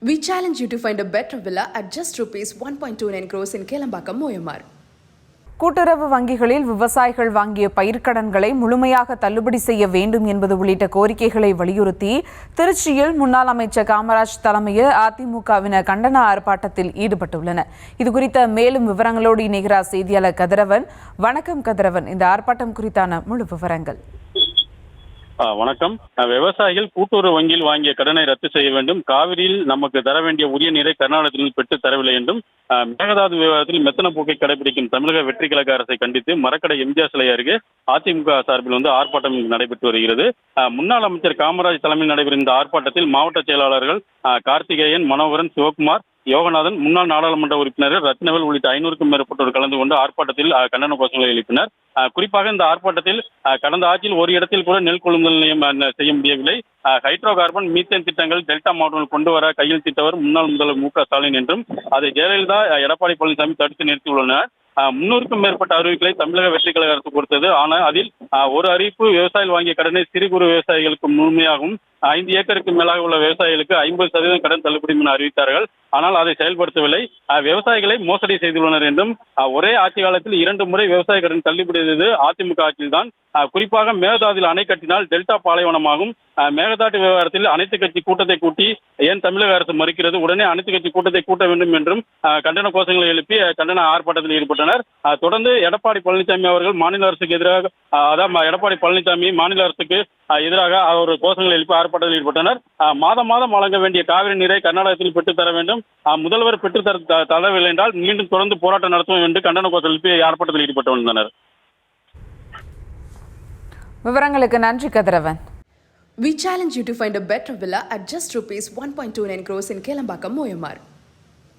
We challenge you to find a better villa at just rupees 1.29 crores in Kelambakam, Moyamar. கூட்டுறவு வங்கிகளில் விவசாயிகள் வாங்கிய பயிர்க்கடன்களை முழுமையாக தள்ளுபடி செய்ய வேண்டும் என்பது உள்ளிட்ட கோரிக்கைகளை வலியுறுத்தி திருச்சியில் முன்னாள் அமைச்சர் காமராஜ் தலைமையில் அதிமுகவினர் கண்டன ஆர்ப்பாட்டத்தில் ஈடுபட்டுள்ளனர். இதுகுறித்த மேலும் விவரங்களோடு இணைகிறார் செய்தியாளர் கதிரவன். வணக்கம் கதிரவன், இந்த ஆர்ப்பாட்டம் குறித்தான முழு விவரங்கள். வணக்கம். விவசாயிகள் கூட்டுறவு வங்கியில் வாங்கிய கடனை ரத்து செய்ய வேண்டும், காவிரியில் நமக்கு தர வேண்டிய உரிய நீரை கர்நாடகத்தில் பெற்று தரவில்லை என்றும், மேகதாது விவகாரத்தில் மெத்தன போக்கை கடைபிடிக்கும் தமிழக வெற்றி கழக அரசை கண்டித்து மரக்கடை எம்ஜிஆர் சிலை அருகே அதிமுக சார்பில் ஆர்ப்பாட்டம் நடைபெற்று வருகிறது. முன்னாள் அமைச்சர் காமராஜ் தலைமையில் நடைபெறும் இந்த ஆர்ப்பாட்டத்தில் மாவட்ட செயலாளர்கள் கார்த்திகேயன், மனோகரன், சிவகுமார், யோகநாதன், முன்னாள் நாடாளுமன்ற உறுப்பினர்கள் ரத்னவேல் உள்ளிட்ட 500க்கும் மேற்பட்டோர் கலந்து கொண்டு ஆர்ப்பாட்டத்தில் கண்டன கோஷங்களை எழுப்பினர். குறிப்பாக இந்த ஆர்ப்பாட்டத்தில் கடந்த ஆட்சியில் ஒரு இடத்தில் கூட நெல் கொள்முதல் நிலையம் செய்ய முடியவில்லை, ஹைட்ரோ கார்பன், மீத்தேன் திட்டங்கள் டெல்டா மாவட்டங்கள் கொண்டு வர கையெழுத்திட்டவர் முன்னாள் முதல்வர் மு.க. ஸ்டாலின் என்றும் அதை ஜெயலலிதா, எடப்பாடி பழனிசாமி தடுத்து நிறுத்தியுள்ளனர். 300க்கும் மேற்பட்ட அறிவிப்புகளை தமிழக வெற்றி கழக அரசு கொடுத்தது. ஆனால் அதில் ஒரு அறிவிப்பு விவசாயிகள் வாங்கிய கடனை சிறு குறு விவசாயிகளுக்கு முழுமையாகவும் 5 ஏக்கருக்கு மேலாக உள்ள விவசாயிகளுக்கு 50% கடன் தள்ளுபடி என அறிவித்தார்கள். ஆனால் அதை செயல்படுத்தவில்லை. விவசாயிகளை மோசடி செய்துள்ளனர் என்றும், ஒரே ஆட்சி காலத்தில் 2 முறை விவசாய கடன் தள்ளுபடி செய்தது அதிமுக ஆட்சியில்தான். குறிப்பாக மேகதாதுவில் அணை கட்டினால் டெல்டா பாலைவனமாகும். மேகதாட்டு விவகாரத்தில் அனைத்து கட்சி கூட்டத்தை கூட்டி ஏன் தமிழக அரசு மறுக்கிறது, உடனே அனைத்து கட்சி கூட்டத்தை கூட்ட வேண்டும் என்றும் கண்டன கோஷங்களை எழுப்பி கண்டன ஆர்ப்பாட்டத்தில் ஈடுபட்டனர். தொடர்ந்து எடப்பாடி பழனிசாமி அவர்கள் மாநில அரசுக்கு எதிராக, அதாவது எடப்பாடி பழனிசாமி மாநில அரசுக்கு எதிராக ஒரு கோஷங்களை எழுப்பி ஆர்ப்பாட்டத்தில் ஈடுபட்டனர். மாதம் வழங்க வேண்டிய காவிரி நீரை கர்நாடகத்தில் பெற்றுத் தர வேண்டும், முதல்வர் பெற்றுத் தரவில்லை என்றால் மீண்டும் தொடர்ந்து போராட்டம் நடத்துவோம் என்று கண்டன கோஷம் எழுப்பி ஆர்ப்பாட்டத்தில் ஈடுபட்டு வந்தனர். விவரங்களுக்கு நன்றி கதிரவன். We challenge you to find a better villa at just rupees 1.29 crores in Kelambakam, Moyamar.